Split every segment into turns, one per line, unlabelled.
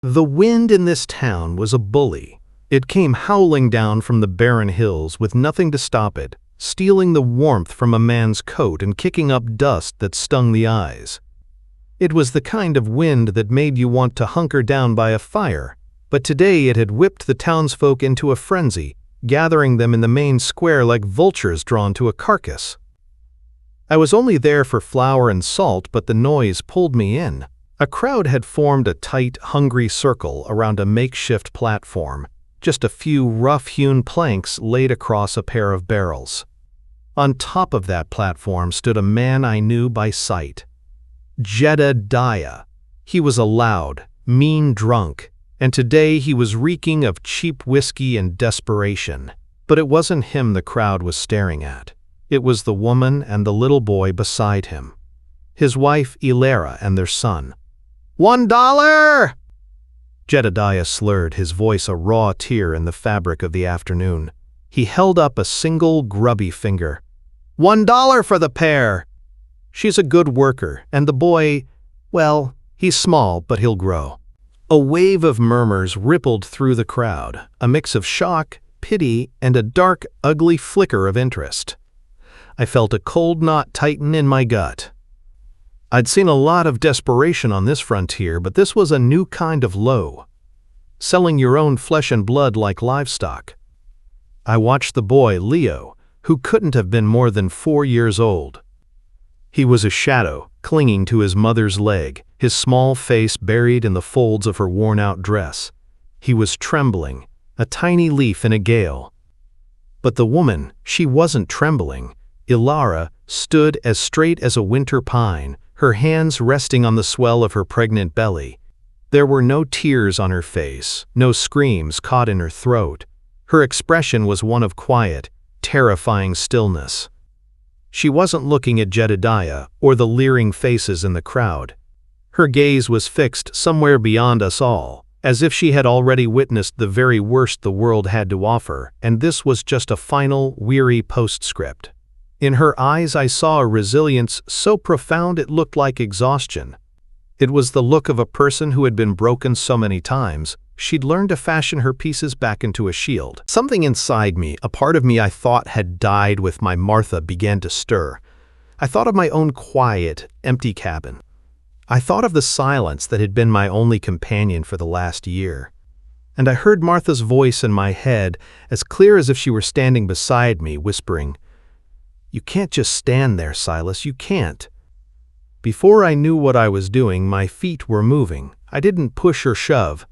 The wind in this town was a bully. It came howling down from the barren hills with nothing to stop it, stealing the warmth from a man's coat and kicking up dust that stung the eyes. It was the kind of wind that made you want to hunker down by a fire, but today it had whipped the townsfolk into a frenzy, gathering them in the main square like vultures drawn to a carcass. I was only there for flour and salt, but the noise pulled me in. A crowd had formed a tight, hungry circle around a makeshift platform, just a few rough-hewn planks laid across a pair of barrels. On top of that platform stood a man I knew by sight. Jedediah. He was a loud, mean drunk, and today he was reeking of cheap whiskey and desperation. But it wasn't him the crowd was staring at. It was the woman and the little boy beside him. His wife Elara and their son. $1! Jedediah slurred, his voice a raw tear in the fabric of the afternoon. He held up a single grubby finger. $1 for the pair! She's a good worker, and the boy, well, he's small, but he'll grow. A wave of murmurs rippled through the crowd, a mix of shock, pity, and a dark, ugly flicker of interest. I felt a cold knot tighten in my gut. I'd seen a lot of desperation on this frontier, but this was a new kind of low. Selling your own flesh and blood like livestock. I watched the boy, Leo, who couldn't have been more than 4 years old. He was a shadow, clinging to his mother's leg, his small face buried in the folds of her worn-out dress. He was trembling, a tiny leaf in a gale. But the woman, she wasn't trembling. Elara stood as straight as a winter pine, her hands resting on the swell of her pregnant belly. There were no tears on her face, no screams caught in her throat. Her expression was one of quiet, terrifying stillness. She wasn't looking at Jedediah or the leering faces in the crowd. Her gaze was fixed somewhere beyond us all, as if she had already witnessed the very worst the world had to offer, and this was just a final, weary postscript. In her eyes I saw a resilience so profound it looked like exhaustion. It was the look of a person who had been broken so many times, she'd learned to fashion her pieces back into a shield. Something inside me, a part of me I thought had died with my Martha, began to stir. I thought of my own quiet, empty cabin. I thought of the silence that had been my only companion for the last year. And I heard Martha's voice in my head, as clear as if she were standing beside me, whispering, "You can't just stand there, Silas, you can't." Before I knew what I was doing, my feet were moving. I didn't push or shove.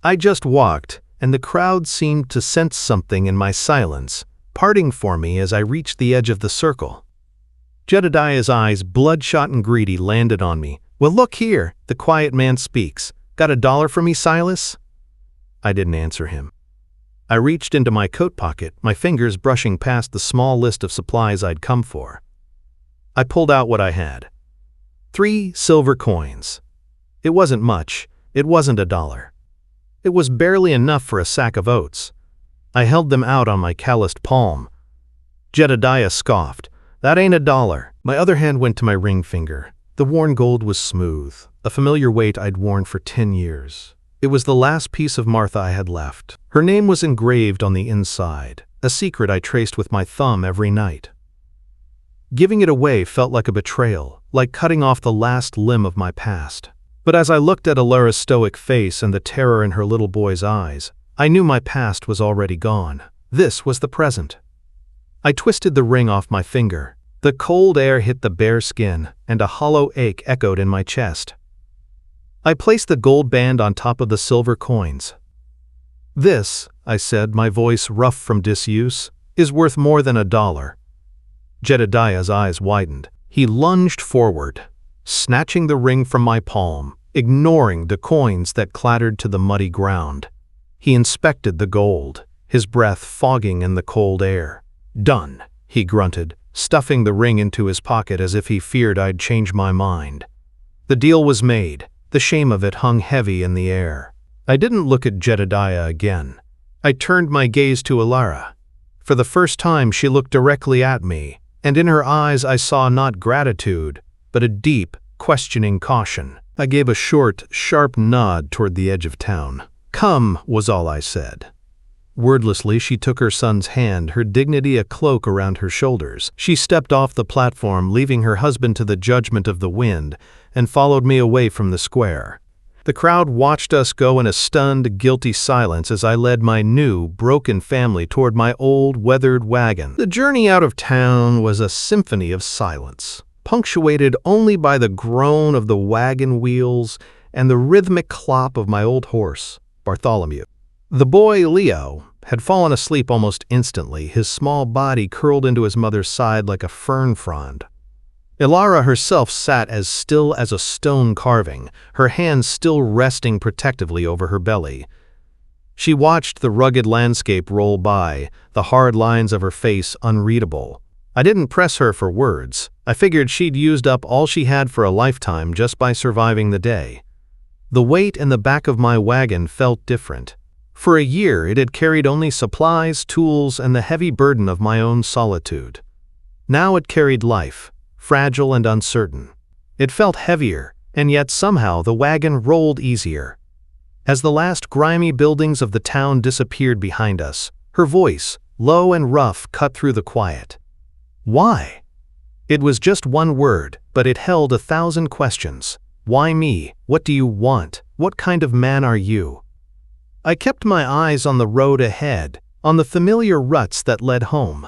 I just walked, and the crowd seemed to sense something in my silence, parting for me as I reached the edge of the circle. Jedediah's eyes, bloodshot and greedy, landed on me. "Well, look here," the quiet man speaks. "Got $1 for me, Silas?" I didn't answer him. I reached into my coat pocket, my fingers brushing past the small list of supplies I'd come for. I pulled out what I had. 3 silver coins. It wasn't much. It wasn't $1. It was barely enough for a sack of oats. I held them out on my calloused palm. Jedediah scoffed. "That ain't $1." My other hand went to my ring finger. The worn gold was smooth, a familiar weight I'd worn for 10 years. It was the last piece of Martha I had left. Her name was engraved on the inside, a secret I traced with my thumb every night. Giving it away felt like a betrayal, like cutting off the last limb of my past. But as I looked at Elara's stoic face and the terror in her little boy's eyes, I knew my past was already gone. This was the present. I twisted the ring off my finger. The cold air hit the bare skin, and a hollow ache echoed in my chest. I placed the gold band on top of the silver coins. "This," I said, my voice rough from disuse, "is worth more than $1." Jedediah's eyes widened. He lunged forward, snatching the ring from my palm, ignoring the coins that clattered to the muddy ground. He inspected the gold, his breath fogging in the cold air. "Done," he grunted, stuffing the ring into his pocket as if he feared I'd change my mind. The deal was made. The shame of it hung heavy in the air. I didn't look at Jedediah again. I turned my gaze to Elara. For the first time she looked directly at me, and in her eyes I saw not gratitude, but a deep, questioning caution. I gave a short, sharp nod toward the edge of town. "Come," was all I said. Wordlessly, she took her son's hand, her dignity a cloak around her shoulders. She stepped off the platform, leaving her husband to the judgment of the wind, and followed me away from the square. The crowd watched us go in a stunned, guilty silence as I led my new, broken family toward my old, weathered wagon. The journey out of town was a symphony of silence, punctuated only by the groan of the wagon wheels and the rhythmic clop of my old horse, Bartholomew. The boy, Leo, had fallen asleep almost instantly, his small body curled into his mother's side like a fern frond. Elara herself sat as still as a stone carving, her hands still resting protectively over her belly. She watched the rugged landscape roll by, the hard lines of her face unreadable. I didn't press her for words. I figured she'd used up all she had for a lifetime just by surviving the day. The weight in the back of my wagon felt different. For a year, it had carried only supplies, tools, and the heavy burden of my own solitude. Now it carried life, fragile and uncertain. It felt heavier, and yet somehow the wagon rolled easier. As the last grimy buildings of the town disappeared behind us, her voice, low and rough, cut through the quiet. Why? It was just one word, but it held 1,000 questions. Why me? What do you want? What kind of man are you? I kept my eyes on the road ahead, on the familiar ruts that led home.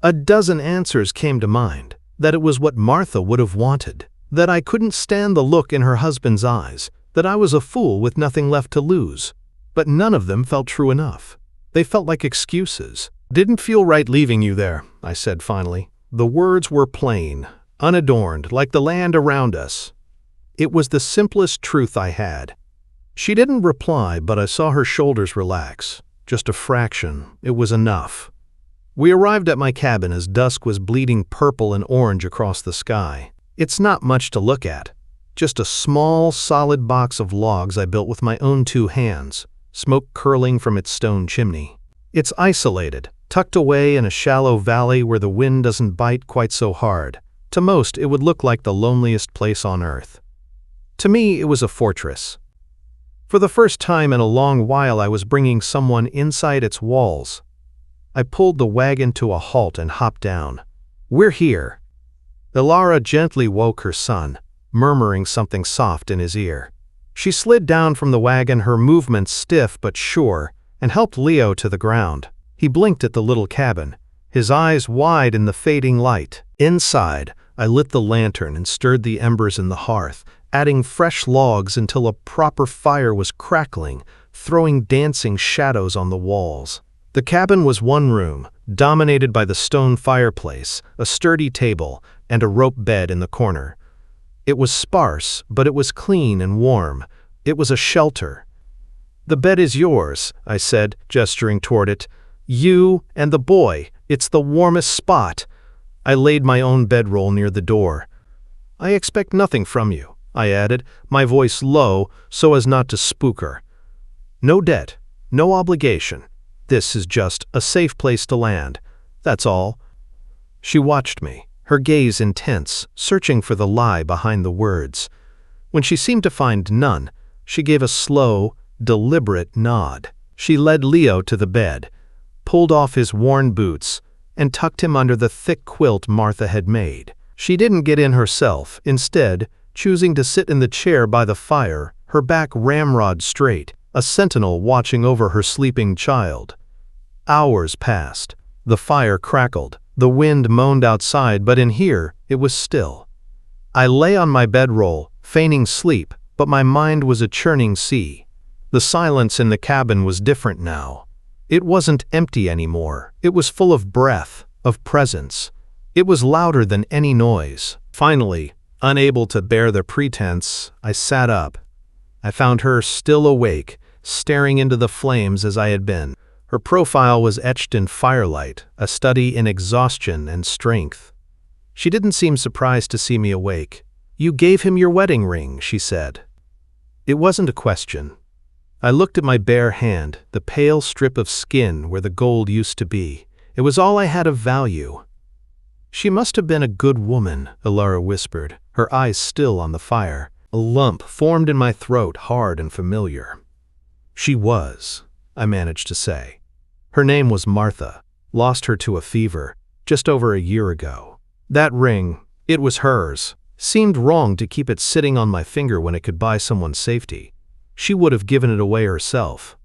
A dozen answers came to mind, that it was what Martha would have wanted, that I couldn't stand the look in her husband's eyes, that I was a fool with nothing left to lose. But none of them felt true enough. They felt like excuses. "Didn't feel right leaving you there," I said finally. The words were plain, unadorned, like the land around us. It was the simplest truth I had. She didn't reply, but I saw her shoulders relax. Just a fraction. It was enough. We arrived at my cabin as dusk was bleeding purple and orange across the sky. It's not much to look at. Just a small, solid box of logs I built with my own 2 hands, smoke curling from its stone chimney. It's isolated, tucked away in a shallow valley where the wind doesn't bite quite so hard. To most, it would look like the loneliest place on earth. To me, it was a fortress. For the first time in a long while, I was bringing someone inside its walls. I pulled the wagon to a halt and hopped down. "We're here." Elara gently woke her son, murmuring something soft in his ear. She slid down from the wagon, her movements stiff but sure, and helped Leo to the ground. He blinked at the little cabin, his eyes wide in the fading light. Inside, I lit the lantern and stirred the embers in the hearth, adding fresh logs until a proper fire was crackling, throwing dancing shadows on the walls. The cabin was one room, dominated by the stone fireplace, a sturdy table, and a rope bed in the corner. It was sparse, but it was clean and warm. It was a shelter. "The bed is yours," I said, gesturing toward it. "You and the boy. It's the warmest spot." I laid my own bedroll near the door. "I expect nothing from you," I added, my voice low so as not to spook her. "No debt, no obligation. This is just a safe place to land. That's all." She watched me, her gaze intense, searching for the lie behind the words. When she seemed to find none, she gave a slow, deliberate nod. She led Leo to the bed, pulled off his worn boots, and tucked him under the thick quilt Martha had made. She didn't get in herself, instead, choosing to sit in the chair by the fire, her back ramrod straight, a sentinel watching over her sleeping child. Hours passed. The fire crackled. The wind moaned outside, but in here, it was still. I lay on my bedroll, feigning sleep, but my mind was a churning sea. The silence in the cabin was different now. It wasn't empty anymore. It was full of breath, of presence. It was louder than any noise. Finally, unable to bear the pretense, I sat up. I found her still awake, staring into the flames as I had been. Her profile was etched in firelight, a study in exhaustion and strength. She didn't seem surprised to see me awake. "You gave him your wedding ring," she said. It wasn't a question. I looked at my bare hand, the pale strip of skin where the gold used to be. It was all I had of value. "She must have been a good woman," Elara whispered, her eyes still on the fire. A lump formed in my throat, hard and familiar. "She was," I managed to say. "Her name was Martha. Lost her to a fever, just over a year ago. That ring, it was hers. Seemed wrong to keep it sitting on my finger when it could buy someone's safety. She would have given it away herself."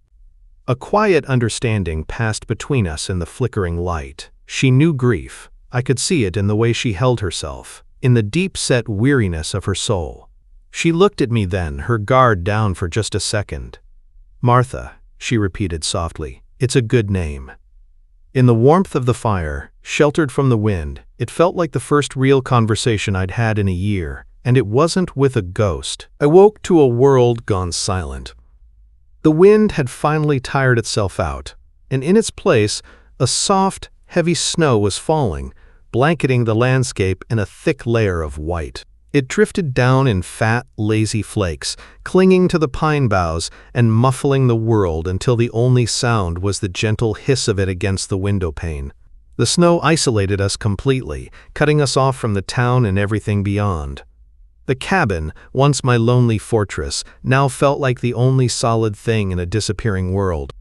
A quiet understanding passed between us in the flickering light. She knew grief. I could see it in the way she held herself, in the deep-set weariness of her soul. She looked at me then, her guard down for just a second. "Martha," she repeated softly. "It's a good name." In the warmth of the fire, sheltered from the wind, it felt like the first real conversation I'd had in a year, and it wasn't with a ghost. I woke to a world gone silent. The wind had finally tired itself out, and in its place, a soft, heavy snow was falling, blanketing the landscape in a thick layer of white. It drifted down in fat, lazy flakes, clinging to the pine boughs and muffling the world until the only sound was the gentle hiss of it against the window pane. The snow isolated us completely, cutting us off from the town and everything beyond. The cabin, once my lonely fortress, now felt like the only solid thing in a disappearing world.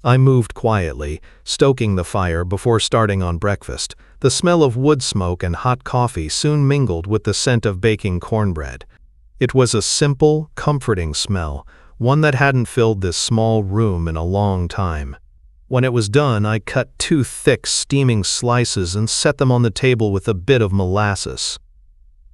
I moved quietly, stoking the fire before starting on breakfast. The smell of wood smoke and hot coffee soon mingled with the scent of baking cornbread. It was a simple, comforting smell, one that hadn't filled this small room in a long time. When it was done, I cut 2 thick, steaming slices and set them on the table with a bit of molasses.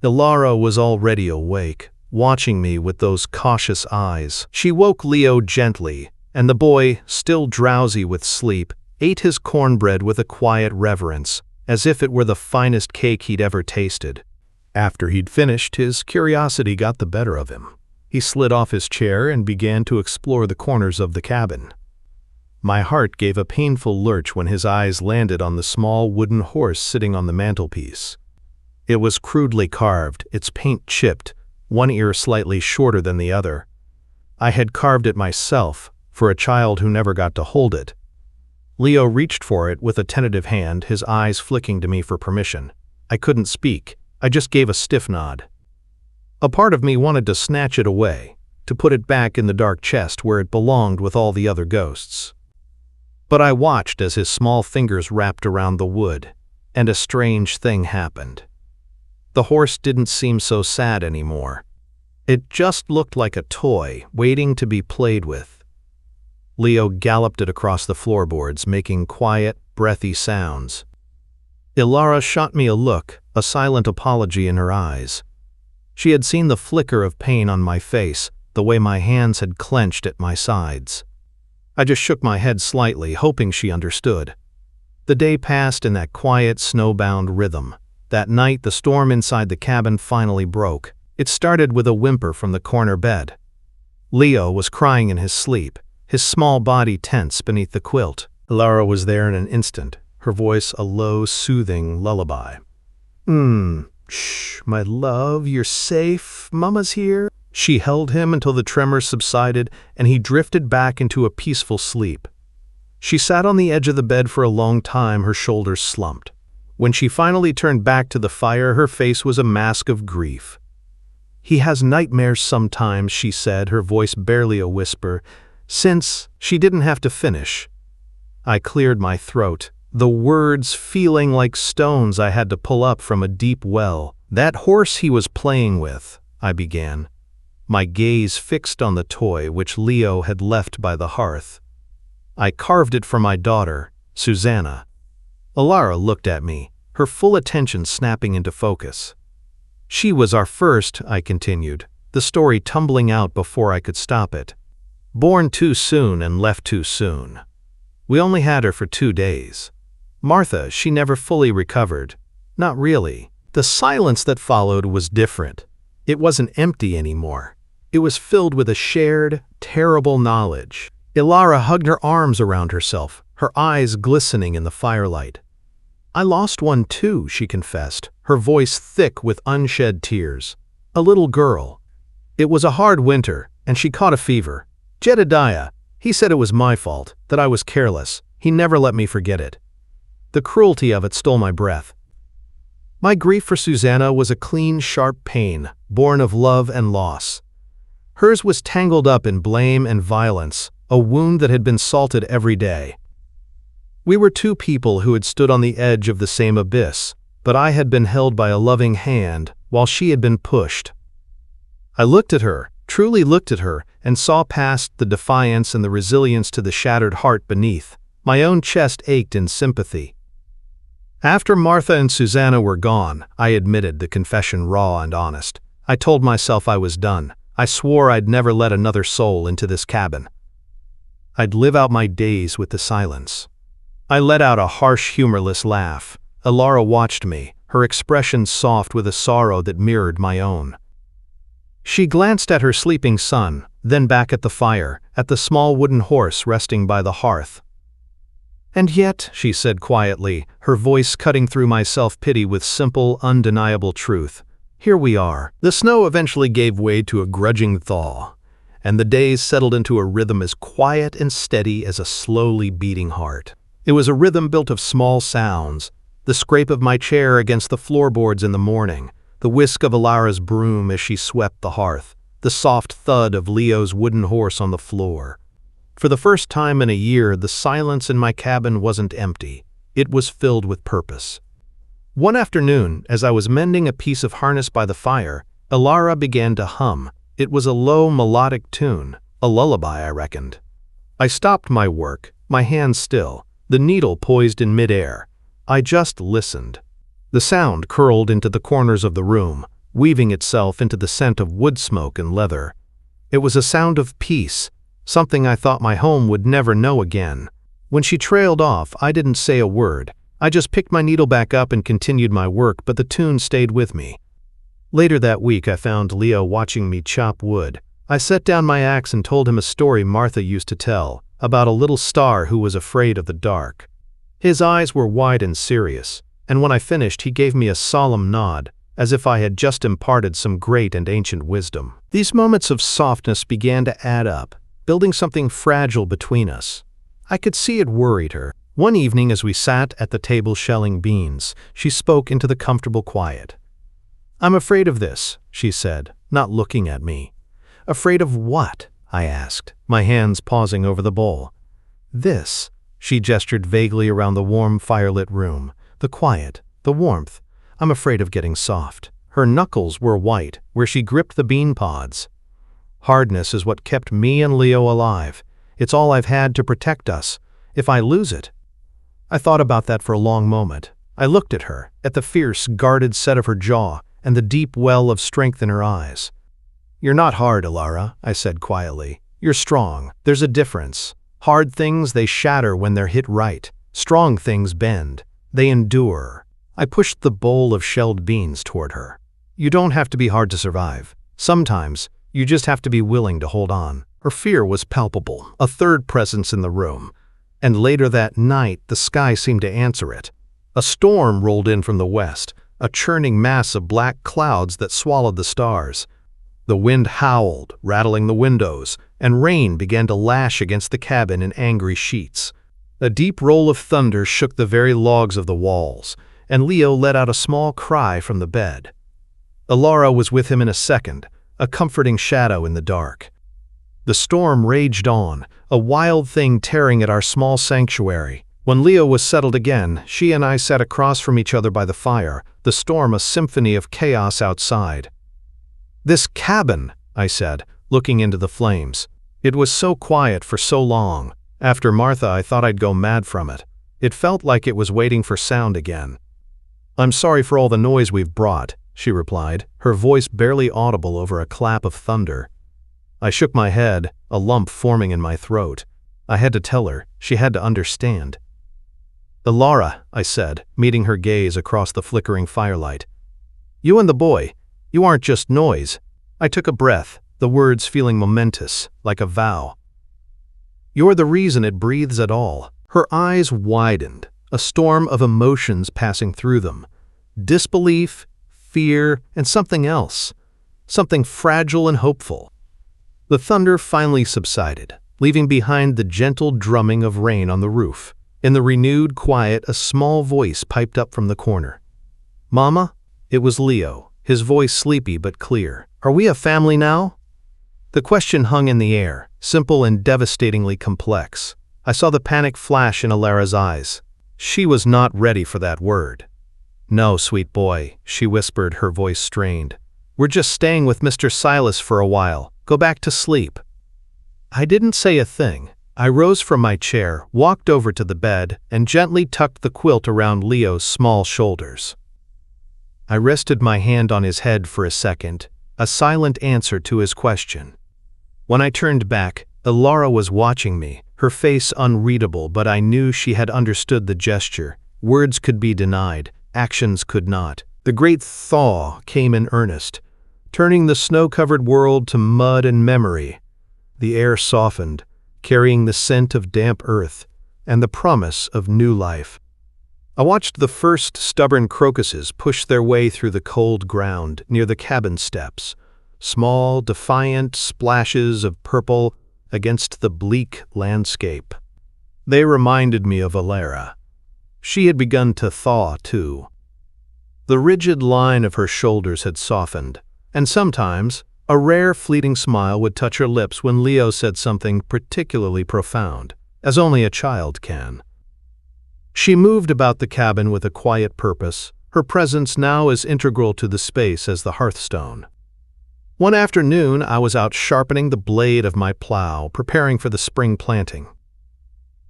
Elara was already awake, watching me with those cautious eyes. She woke Leo gently, and the boy, still drowsy with sleep, ate his cornbread with a quiet reverence, as if it were the finest cake he'd ever tasted. After he'd finished, his curiosity got the better of him. He slid off his chair and began to explore the corners of the cabin. My heart gave a painful lurch when his eyes landed on the small wooden horse sitting on the mantelpiece. It was crudely carved, its paint chipped, one ear slightly shorter than the other. I had carved it myself, for a child who never got to hold it. Leo reached for it with a tentative hand, his eyes flicking to me for permission. I couldn't speak. I just gave a stiff nod. A part of me wanted to snatch it away, to put it back in the dark chest where it belonged with all the other ghosts. But I watched as his small fingers wrapped around the wood, and a strange thing happened. The horse didn't seem so sad anymore. It just looked like a toy, waiting to be played with. Leo galloped it across the floorboards, making quiet, breathy sounds. Elara shot me a look, a silent apology in her eyes. She had seen the flicker of pain on my face, the way my hands had clenched at my sides. I just shook my head slightly, hoping she understood. The day passed in that quiet, snowbound rhythm. That night, the storm inside the cabin finally broke. It started with a whimper from the corner bed. Leo was crying in his sleep, his small body tense beneath the quilt. Elara was there in an instant, her voice a low, soothing lullaby. Shh, my love, you're safe. Mama's here." She held him until the tremors subsided and he drifted back into a peaceful sleep. She sat on the edge of the bed for a long time, her shoulders slumped. When she finally turned back to the fire, her face was a mask of grief. "He has nightmares sometimes," she said, her voice barely a whisper. Since she didn't have to finish. I cleared my throat, the words feeling like stones I had to pull up from a deep well. "That horse he was playing with," I began, my gaze fixed on the toy which Leo had left by the hearth. "I carved it for my daughter, Susanna." Elara looked at me, her full attention snapping into focus. "She was our first," I continued, the story tumbling out before I could stop it. "Born too soon and left too soon. We only had her for 2 days. Martha, she never fully recovered. Not really." The silence that followed was different. It wasn't empty anymore. It was filled with a shared, terrible knowledge. Elara hugged her arms around herself, her eyes glistening in the firelight. "I lost one too," she confessed, her voice thick with unshed tears. "A little girl. It was a hard winter, and she caught a fever. Jedediah, he said it was my fault, that I was careless. He never let me forget it. The cruelty of it stole my breath." My grief for Susanna was a clean, sharp pain, born of love and loss. Hers was tangled up in blame and violence, a wound that had been salted every day. We were two people who had stood on the edge of the same abyss, but I had been held by a loving hand, while she had been pushed. I looked at her, truly looked at her, and saw past the defiance and the resilience to the shattered heart beneath. My own chest ached in sympathy. After Martha and Susanna were gone, I admitted the confession raw and honest. I told myself I was done. I swore I'd never let another soul into this cabin. I'd live out my days with the silence. I let out a harsh, humorless laugh. Elara watched me, her expression soft with a sorrow that mirrored my own. She glanced at her sleeping son, then back at the fire, at the small wooden horse resting by the hearth. "And yet," she said quietly, her voice cutting through my self-pity with simple, undeniable truth, "here we are." The snow eventually gave way to a grudging thaw, and the days settled into a rhythm as quiet and steady as a slowly beating heart. It was a rhythm built of small sounds, the scrape of my chair against the floorboards in the morning, the whisk of Elara's broom as she swept the hearth, the soft thud of Leo's wooden horse on the floor. For the first time in a year, the silence in my cabin wasn't empty. It was filled with purpose. One afternoon, as I was mending a piece of harness by the fire, Elara began to hum. It was a low, melodic tune, a lullaby, I reckoned. I stopped my work, my hands still, the needle poised in midair. I just listened. The sound curled into the corners of the room, weaving itself into the scent of wood smoke and leather. It was a sound of peace, something I thought my home would never know again. When she trailed off, I didn't say a word. I just picked my needle back up and continued my work, but the tune stayed with me. Later that week, I found Leo watching me chop wood. I set down my axe and told him a story Martha used to tell, about a little star who was afraid of the dark. His eyes were wide and serious, and when I finished, he gave me a solemn nod, as if I had just imparted some great and ancient wisdom. These moments of softness began to add up, building something fragile between us. I could see it worried her. One evening, as we sat at the table shelling beans, she spoke into the comfortable quiet. "I'm afraid of this," she said, not looking at me. "Afraid of what?" I asked, my hands pausing over the bowl. "This," she gestured vaguely around the warm, firelit room. "The quiet, the warmth. I'm afraid of getting soft." Her knuckles were white, where she gripped the bean pods. "Hardness is what kept me and Leo alive. It's all I've had to protect us. If I lose it..." I thought about that for a long moment. I looked at her, at the fierce, guarded set of her jaw, and the deep well of strength in her eyes. "You're not hard, Elara," I said quietly. "You're strong. There's a difference. Hard things, they shatter when they're hit right. Strong things bend. They endure." I pushed the bowl of shelled beans toward her. "You don't have to be hard to survive. Sometimes, you just have to be willing to hold on." Her fear was palpable, a third presence in the room. And later that night, the sky seemed to answer it. A storm rolled in from the west, a churning mass of black clouds that swallowed the stars. The wind howled, rattling the windows, and rain began to lash against the cabin in angry sheets. A deep roll of thunder shook the very logs of the walls, and Leo let out a small cry from the bed. Elara was with him in a second, a comforting shadow in the dark. The storm raged on, a wild thing tearing at our small sanctuary. When Leo was settled again, she and I sat across from each other by the fire, the storm a symphony of chaos outside. "This cabin," I said, looking into the flames. "It was so quiet for so long. After Martha, I thought I'd go mad from it. It felt like it was waiting for sound again." "I'm sorry for all the noise we've brought," she replied, her voice barely audible over a clap of thunder. I shook my head, a lump forming in my throat. I had to tell her. She had to understand. "Elara," I said, meeting her gaze across the flickering firelight. "You and the boy, you aren't just noise." I took a breath, the words feeling momentous, like a vow. "You're the reason it breathes at all." Her eyes widened, a storm of emotions passing through them. Disbelief, fear, and something else. Something fragile and hopeful. The thunder finally subsided, leaving behind the gentle drumming of rain on the roof. In the renewed quiet, a small voice piped up from the corner. Mama? It was Leo, his voice sleepy but clear. Are we a family now? The question hung in the air, simple and devastatingly complex. I saw the panic flash in Elara's eyes. She was not ready for that word. No, sweet boy, she whispered, her voice strained. We're just staying with Mr. Silas for a while. Go back to sleep. I didn't say a thing. I rose from my chair, walked over to the bed, and gently tucked the quilt around Leo's small shoulders. I rested my hand on his head for a second, a silent answer to his question. When I turned back, Elara was watching me, her face unreadable, but I knew she had understood the gesture. Words could be denied, actions could not. The great thaw came in earnest, turning the snow-covered world to mud and memory. The air softened, carrying the scent of damp earth and the promise of new life. I watched the first stubborn crocuses push their way through the cold ground near the cabin steps, small, defiant splashes of purple against the bleak landscape. They reminded me of Elara. She had begun to thaw, too. The rigid line of her shoulders had softened, and sometimes a rare fleeting smile would touch her lips when Leo said something particularly profound, as only a child can. She moved about the cabin with a quiet purpose, her presence now as integral to the space as the hearthstone. One afternoon, I was out sharpening the blade of my plow, preparing for the spring planting.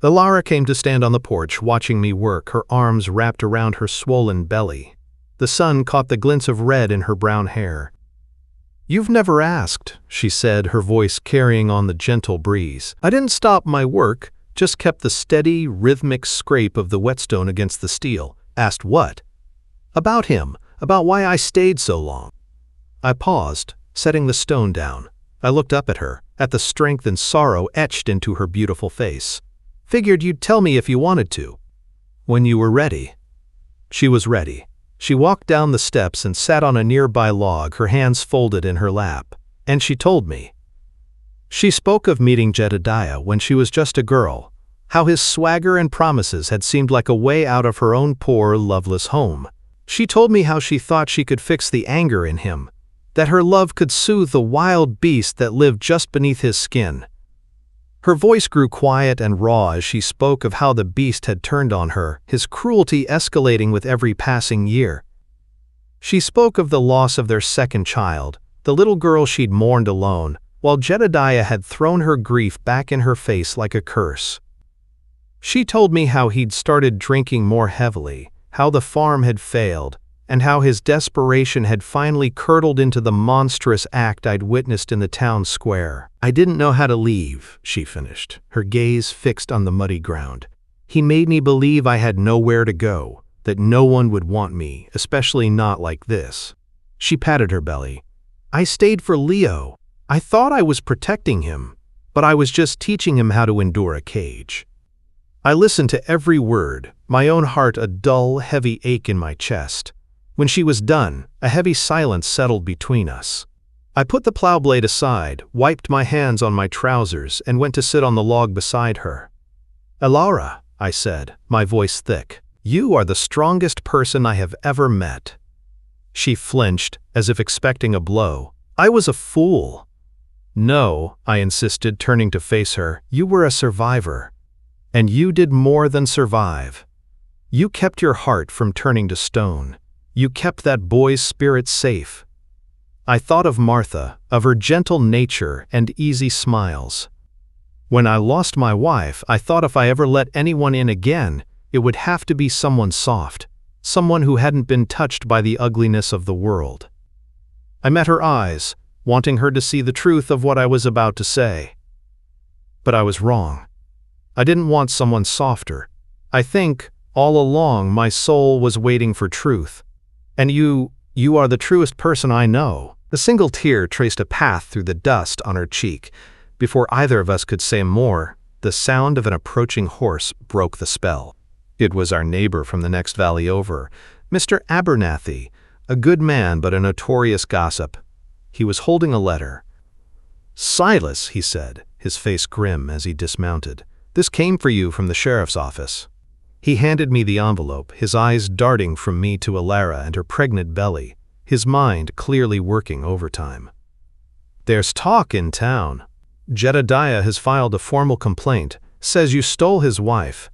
Elara came to stand on the porch, watching me work, her arms wrapped around her swollen belly. The sun caught the glints of red in her brown hair. "You've never asked," she said, her voice carrying on the gentle breeze. I didn't stop my work, just kept the steady, rhythmic scrape of the whetstone against the steel. Asked what? About him, about why I stayed so long. I paused, setting the stone down. I looked up at her, at the strength and sorrow etched into her beautiful face. Figured you'd tell me if you wanted to. When you were ready. She was ready. She walked down the steps and sat on a nearby log, her hands folded in her lap. And she told me. She spoke of meeting Jedediah when she was just a girl, how his swagger and promises had seemed like a way out of her own poor, loveless home. She told me how she thought she could fix the anger in him, that her love could soothe the wild beast that lived just beneath his skin. Her voice grew quiet and raw as she spoke of how the beast had turned on her, his cruelty escalating with every passing year. She spoke of the loss of their second child, the little girl she'd mourned alone, while Jedediah had thrown her grief back in her face like a curse. She told me how he'd started drinking more heavily, how the farm had failed, and how his desperation had finally curdled into the monstrous act I'd witnessed in the town square. I didn't know how to leave, she finished, her gaze fixed on the muddy ground. He made me believe I had nowhere to go, that no one would want me, especially not like this. She patted her belly. I stayed for Leo. I thought I was protecting him, but I was just teaching him how to endure a cage. I listened to every word, my own heart a dull, heavy ache in my chest. When she was done, a heavy silence settled between us. I put the plow blade aside, wiped my hands on my trousers, and went to sit on the log beside her. Elara, I said, my voice thick, you are the strongest person I have ever met. She flinched, as if expecting a blow. I was a fool. No, I insisted, turning to face her, you were a survivor. And you did more than survive. You kept your heart from turning to stone. You kept that boy's spirit safe. I thought of Martha, of her gentle nature and easy smiles. When I lost my wife, I thought if I ever let anyone in again, it would have to be someone soft, someone who hadn't been touched by the ugliness of the world. I met her eyes, wanting her to see the truth of what I was about to say. But I was wrong. I didn't want someone softer. I think, all along, my soul was waiting for truth. And you are the truest person I know. A single tear traced a path through the dust on her cheek. Before either of us could say more, the sound of an approaching horse broke the spell. It was our neighbor from the next valley over, Mr. Abernathy, a good man but a notorious gossip. He was holding a letter. "Silas," he said, his face grim as he dismounted, "this came for you from the sheriff's office." He handed me the envelope, his eyes darting from me to Elara and her pregnant belly, his mind clearly working overtime. "There's talk in town. Jedediah has filed a formal complaint, says you stole his wife."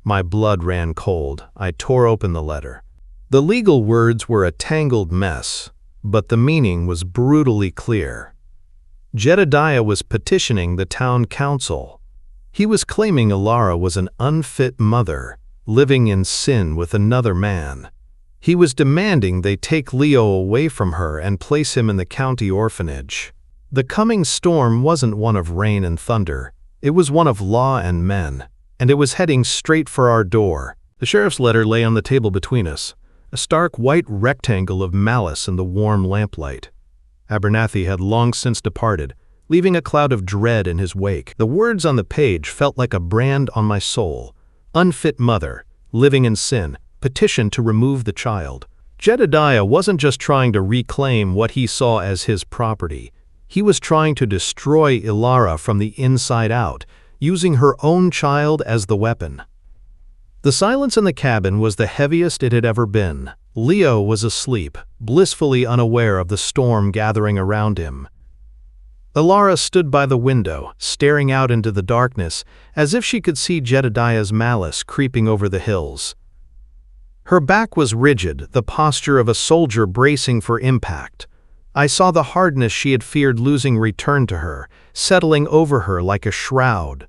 My blood ran cold. I tore open the letter. The legal words were a tangled mess, but the meaning was brutally clear. Jedediah was petitioning the town council. He was claiming Elara was an unfit mother, living in sin with another man. He was demanding they take Leo away from her and place him in the county orphanage. The coming storm wasn't one of rain and thunder. It was one of law and men, and it was heading straight for our door. The sheriff's letter lay on the table between us, a stark white rectangle of malice in the warm lamplight. Abernathy had long since departed, leaving a cloud of dread in his wake. The words on the page felt like a brand on my soul. Unfit mother, living in sin, petition to remove the child. Jedediah wasn't just trying to reclaim what he saw as his property. He was trying to destroy Elara from the inside out, using her own child as the weapon. The silence in the cabin was the heaviest it had ever been. Leo was asleep, blissfully unaware of the storm gathering around him. Elara stood by the window, staring out into the darkness, as if she could see Jedediah's malice creeping over the hills. Her back was rigid, the posture of a soldier bracing for impact. I saw the hardness she had feared losing return to her, settling over her like a shroud.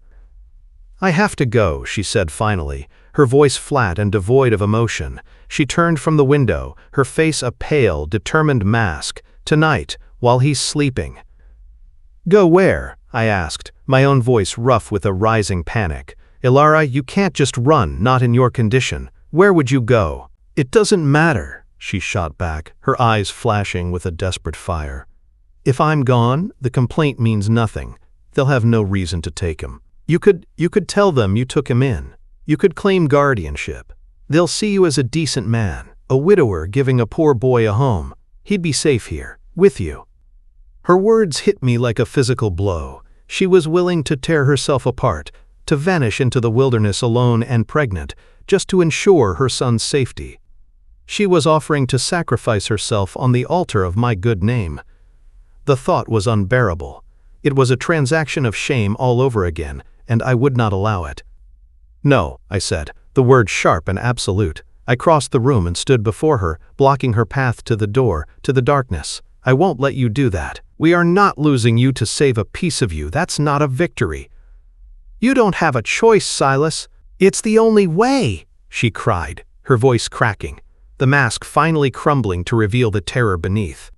"I have to go," she said finally, her voice flat and devoid of emotion. She turned from the window, her face a pale, determined mask. "Tonight, while he's sleeping." "Go where?" I asked, my own voice rough with a rising panic. "Elara, you can't just run, not in your condition. Where would you go?" "It doesn't matter," she shot back, her eyes flashing with a desperate fire. "If I'm gone, the complaint means nothing. They'll have no reason to take him. You could tell them you took him in. You could claim guardianship. They'll see you as a decent man, a widower giving a poor boy a home. He'd be safe here, with you." Her words hit me like a physical blow. She was willing to tear herself apart, to vanish into the wilderness alone and pregnant, just to ensure her son's safety. She was offering to sacrifice herself on the altar of my good name. The thought was unbearable. It was a transaction of shame all over again, and I would not allow it. "No," I said, the word sharp and absolute. I crossed the room and stood before her, blocking her path to the door, to the darkness. "I won't let you do that. We are not losing you to save a piece of you. That's not a victory." "You don't have a choice, Silas. It's the only way," she cried, her voice cracking, the mask finally crumbling to reveal the terror beneath.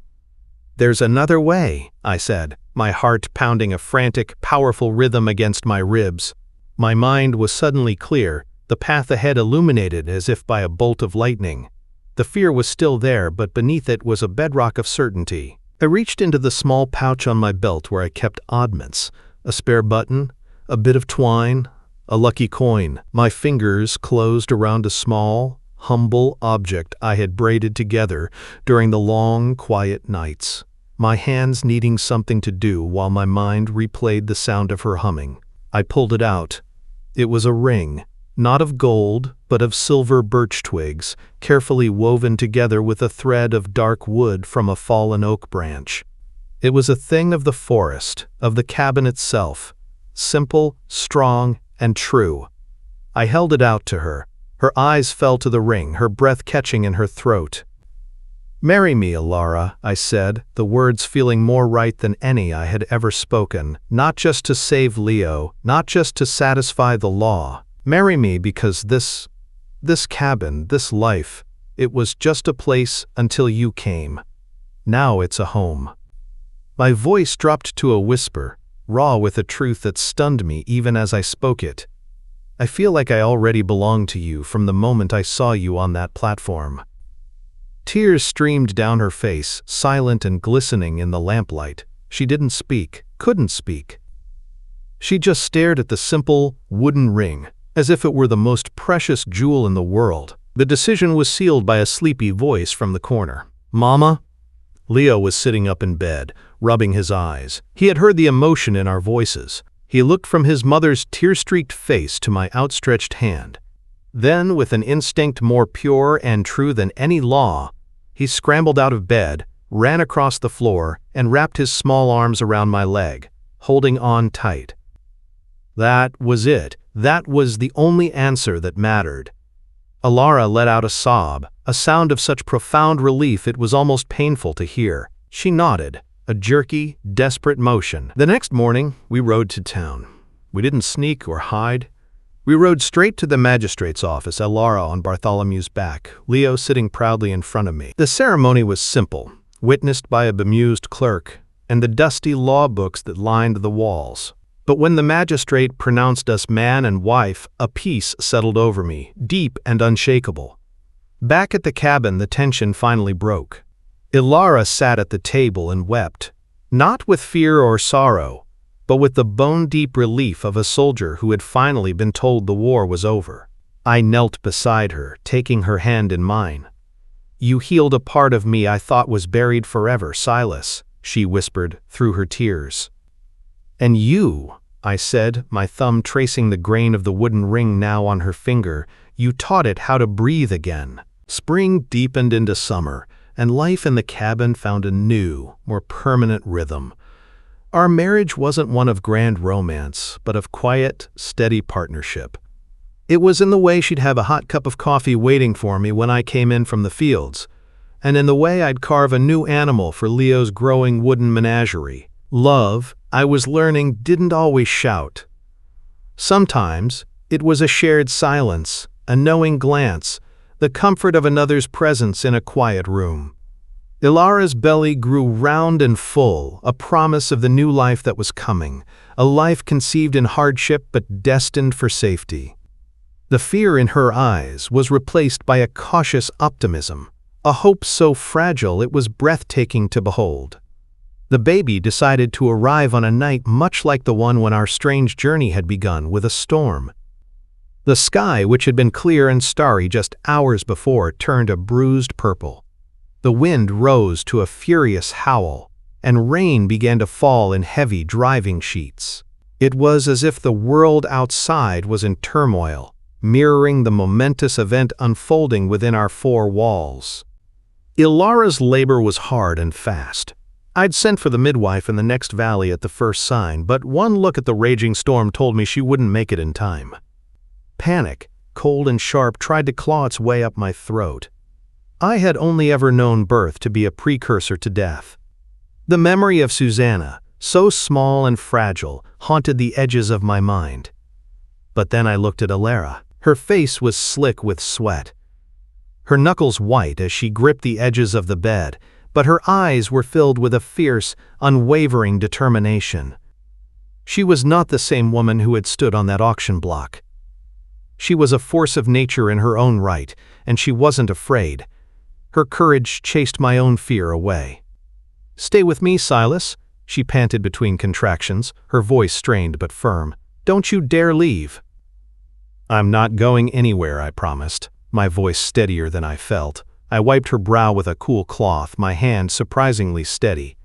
"There's another way," I said, my heart pounding a frantic, powerful rhythm against my ribs. My mind was suddenly clear, the path ahead illuminated as if by a bolt of lightning. The fear was still there, but beneath it was a bedrock of certainty. I reached into the small pouch on my belt where I kept oddments, a spare button, a bit of twine, a lucky coin. My fingers closed around a small, humble object I had braided together during the long, quiet nights, my hands needing something to do while my mind replayed the sound of her humming. I pulled it out. It was a ring, not of gold, but of silver birch twigs, carefully woven together with a thread of dark wood from a fallen oak branch. It was a thing of the forest, of the cabin itself, simple, strong, and true. I held it out to her. Her eyes fell to the ring, her breath catching in her throat. "Marry me, Elara," I said, the words feeling more right than any I had ever spoken, not just to save Leo, not just to satisfy the law. Marry me because this cabin, this life, it was just a place until you came. Now it's a home. My voice dropped to a whisper, raw with a truth that stunned me even as I spoke it. I feel like I already belonged to you from the moment I saw you on that platform. Tears streamed down her face, silent and glistening in the lamplight. She didn't speak, couldn't speak. She just stared at the simple, wooden ring, as if it were the most precious jewel in the world. The decision was sealed by a sleepy voice from the corner. "Mama?" Leo was sitting up in bed, rubbing his eyes. He had heard the emotion in our voices. He looked from his mother's tear-streaked face to my outstretched hand. Then, with an instinct more pure and true than any law, he scrambled out of bed, ran across the floor, and wrapped his small arms around my leg, holding on tight. That was it. That was the only answer that mattered. Elara let out a sob, a sound of such profound relief it was almost painful to hear. She nodded, a jerky, desperate motion. The next morning, we rode to town. We didn't sneak or hide. We rode straight to the magistrate's office, Elara on Bartholomew's back, Leo sitting proudly in front of me. The ceremony was simple, witnessed by a bemused clerk, and the dusty law books that lined the walls. But when the magistrate pronounced us man and wife, a peace settled over me, deep and unshakable. Back at the cabin, the tension finally broke. Elara sat at the table and wept, not with fear or sorrow, but with the bone-deep relief of a soldier who had finally been told the war was over. I knelt beside her, taking her hand in mine. "You healed a part of me I thought was buried forever, Silas," she whispered through her tears. "And you," I said, my thumb tracing the grain of the wooden ring now on her finger, "you taught it how to breathe again." Spring deepened into summer, and life in the cabin found a new, more permanent rhythm. Our marriage wasn't one of grand romance, but of quiet, steady partnership. It was in the way she'd have a hot cup of coffee waiting for me when I came in from the fields, and in the way I'd carve a new animal for Leo's growing wooden menagerie. Love, I was learning, didn't always shout. Sometimes it was a shared silence, a knowing glance, the comfort of another's presence in a quiet room. Elara's belly grew round and full, a promise of the new life that was coming, a life conceived in hardship but destined for safety. The fear in her eyes was replaced by a cautious optimism, a hope so fragile it was breathtaking to behold. The baby decided to arrive on a night much like the one when our strange journey had begun, with a storm. The sky, which had been clear and starry just hours before, turned a bruised purple. The wind rose to a furious howl, and rain began to fall in heavy, driving sheets. It was as if the world outside was in turmoil, mirroring the momentous event unfolding within our four walls. Elara's labor was hard and fast. I'd sent for the midwife in the next valley at the first sign, but one look at the raging storm told me she wouldn't make it in time. Panic, cold and sharp, tried to claw its way up my throat. I had only ever known birth to be a precursor to death. The memory of Susanna, so small and fragile, haunted the edges of my mind. But then I looked at Elara. Her face was slick with sweat, her knuckles white as she gripped the edges of the bed, but her eyes were filled with a fierce, unwavering determination. She was not the same woman who had stood on that auction block. She was a force of nature in her own right, and she wasn't afraid. Her courage chased my own fear away. "Stay with me, Silas," she panted between contractions, her voice strained but firm. "Don't you dare leave." "I'm not going anywhere," I promised, my voice steadier than I felt. I wiped her brow with a cool cloth, my hand surprisingly steady.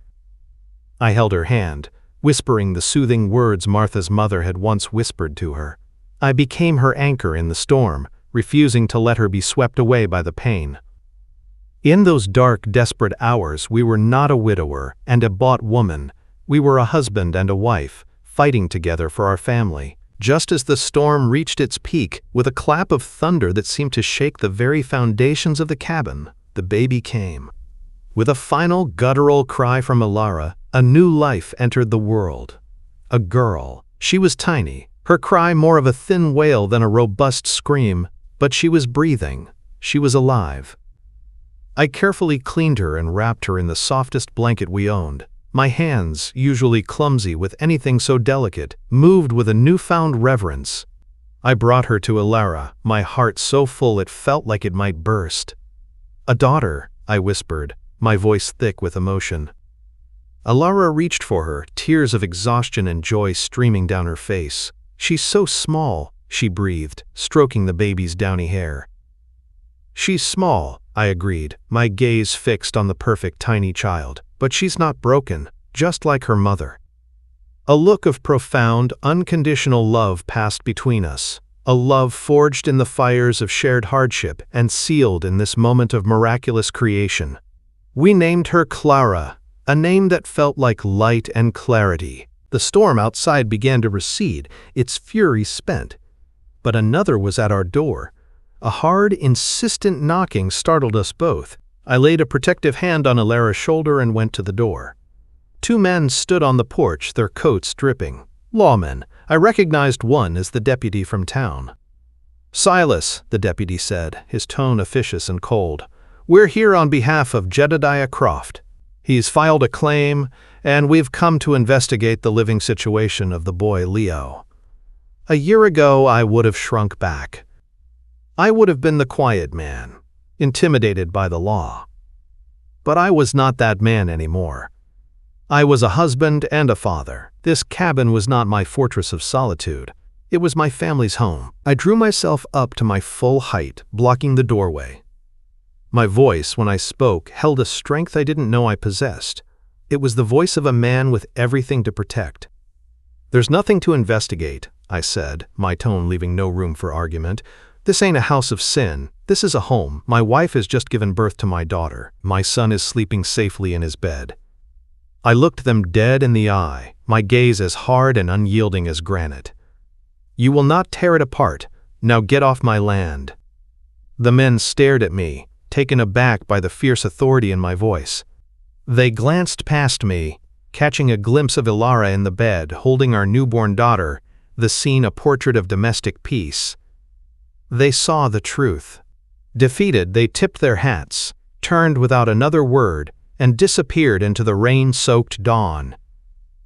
I held her hand, whispering the soothing words Martha's mother had once whispered to her. I became her anchor in the storm, refusing to let her be swept away by the pain. In those dark, desperate hours, we were not a widower and a bought woman. We were a husband and a wife, fighting together for our family. Just as the storm reached its peak, with a clap of thunder that seemed to shake the very foundations of the cabin, the baby came. With a final guttural cry from Elara, a new life entered the world. A girl. She was tiny, her cry more of a thin wail than a robust scream, but she was breathing. She was alive. I carefully cleaned her and wrapped her in the softest blanket we owned. My hands, usually clumsy with anything so delicate, moved with a newfound reverence. I brought her to Elara, my heart so full it felt like it might burst. "A daughter," I whispered, my voice thick with emotion. Elara reached for her, tears of exhaustion and joy streaming down her face. "She's so small," she breathed, stroking the baby's downy hair. "She's small," I agreed, my gaze fixed on the perfect tiny child. "But she's not broken, just like her mother." A look of profound, unconditional love passed between us. a love forged in the fires of shared hardship and sealed in this moment of miraculous creation. We named her Clara, a name that felt like light and clarity. The storm outside began to recede, its fury spent. But another was at our door. A hard, insistent knocking startled us both. I laid a protective hand on Elara's shoulder and went to the door. 2 men stood on the porch, their coats dripping. Lawmen. I recognized one as the deputy from town. "Silas," the deputy said, his tone officious and cold. "We're here on behalf of Jedediah Croft. He's filed a claim, and we've come to investigate the living situation of the boy Leo." A year ago, I would have shrunk back. I would have been the quiet man, intimidated by the law. But I was not that man anymore. I was a husband and a father. This cabin was not my fortress of solitude. It was my family's home. I drew myself up to my full height, blocking the doorway. My voice, when I spoke, held a strength I didn't know I possessed. It was the voice of a man with everything to protect. "There's nothing to investigate," I said, my tone leaving no room for argument. "This ain't a house of sin. This is a home. My wife has just given birth to my daughter. My son is sleeping safely in his bed." I looked them dead in the eye, my gaze as hard and unyielding as granite. "You will not tear it apart. Now get off my land." The men stared at me, taken aback by the fierce authority in my voice. They glanced past me, catching a glimpse of Elara in the bed, holding our newborn daughter, the scene a portrait of domestic peace. They saw the truth. Defeated, they tipped their hats, turned without another word, and disappeared into the rain-soaked dawn.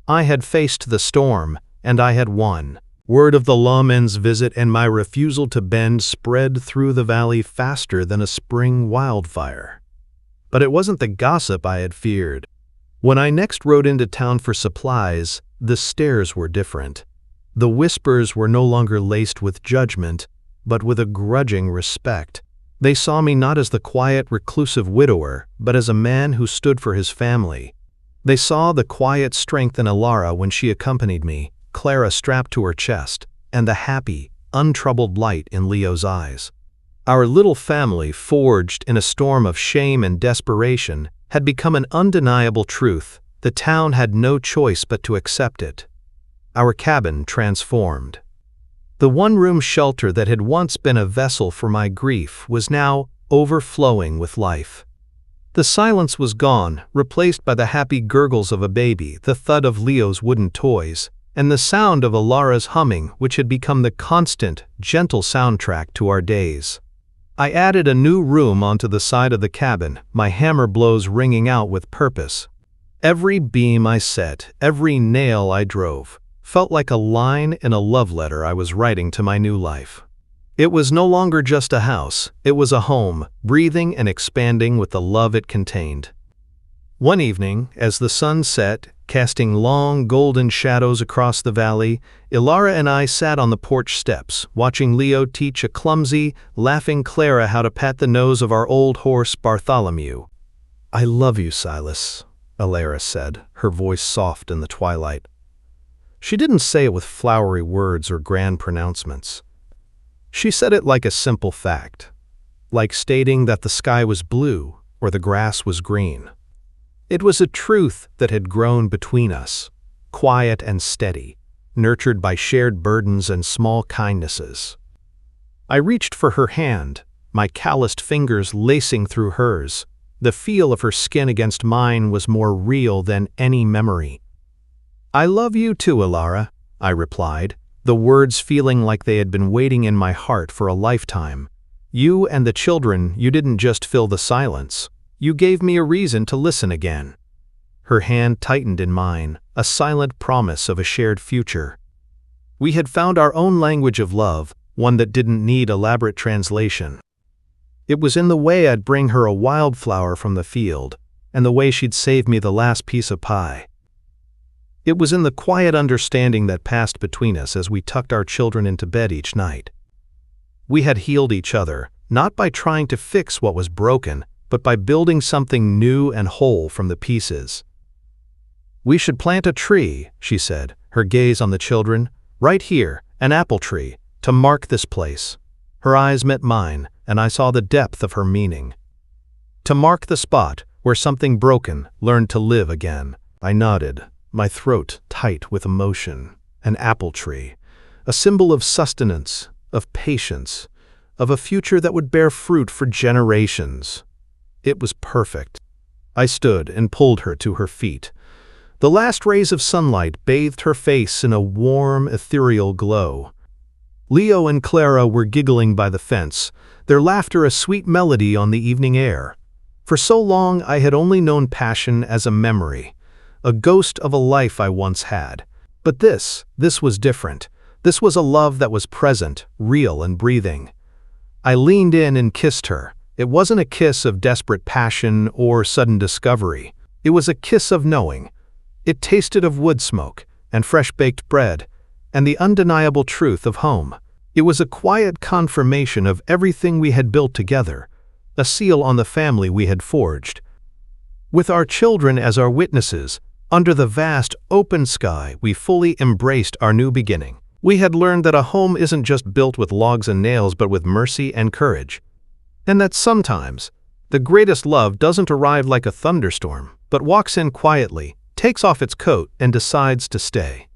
I had faced the storm, and I had won. Word of the lawmen's visit and my refusal to bend spread through the valley faster than a spring wildfire. But it wasn't the gossip I had feared. When I next rode into town for supplies, the stares were different. The whispers were no longer laced with judgment, but with a grudging respect. They saw me not as the quiet, reclusive widower, but as a man who stood for his family. They saw the quiet strength in Elara when she accompanied me, Clara strapped to her chest, and the happy, untroubled light in Leo's eyes. Our little family, forged in a storm of shame and desperation, had become an undeniable truth. The town had no choice but to accept it. Our cabin transformed. The one-room shelter that had once been a vessel for my grief was now overflowing with life. The silence was gone, replaced by the happy gurgles of a baby, the thud of Leo's wooden toys, and the sound of Elara's humming, which had become the constant, gentle soundtrack to our days. I added a new room onto the side of the cabin, my hammer blows ringing out with purpose. Every beam I set, every nail I drove, felt like a line in a love letter I was writing to my new life. It was no longer just a house, it was a home, breathing and expanding with the love it contained. One evening, as the sun set, casting long golden shadows across the valley, Elara and I sat on the porch steps, watching Leo teach a clumsy, laughing Clara how to pat the nose of our old horse Bartholomew. "I love you, Silas," Elara said, her voice soft in the twilight. She didn't say it with flowery words or grand pronouncements. She said it like a simple fact, like stating that the sky was blue or the grass was green. It was a truth that had grown between us, quiet and steady, nurtured by shared burdens and small kindnesses. I reached for her hand, my calloused fingers lacing through hers. The feel of her skin against mine was more real than any memory. "I love you too, Elara," I replied, the words feeling like they had been waiting in my heart for a lifetime. "You and the children, you didn't just fill the silence. You gave me a reason to listen again." Her hand tightened in mine, a silent promise of a shared future. We had found our own language of love, one that didn't need elaborate translation. It was in the way I'd bring her a wildflower from the field, and the way she'd save me the last piece of pie. It was in the quiet understanding that passed between us as we tucked our children into bed each night. We had healed each other, not by trying to fix what was broken, but by building something new and whole from the pieces. "We should plant a tree," she said, her gaze on the children. "Right here, an apple tree, to mark this place. Her eyes met mine, and I saw the depth of her meaning. To mark the spot where something broken learned to live again. I nodded, my throat tight with emotion. An apple tree, a symbol of sustenance, of patience, of a future that would bear fruit for generations. It was perfect. I stood and pulled her to her feet. The last rays of sunlight bathed her face in a warm, ethereal glow. Leo and Clara were giggling by the fence, their laughter a sweet melody on the evening air. For so long I had only known passion as a memory, a ghost of a life I once had. But this was different. This was a love that was present, real and breathing. I leaned in and kissed her. It wasn't a kiss of desperate passion or sudden discovery. It was a kiss of knowing. It tasted of wood smoke and fresh-baked bread and the undeniable truth of home. It was a quiet confirmation of everything we had built together, a seal on the family we had forged. With our children as our witnesses, under the vast, open sky, we fully embraced our new beginning. We had learned that a home isn't just built with logs and nails but with mercy and courage. And that sometimes, the greatest love doesn't arrive like a thunderstorm, but walks in quietly, takes off its coat, and decides to stay.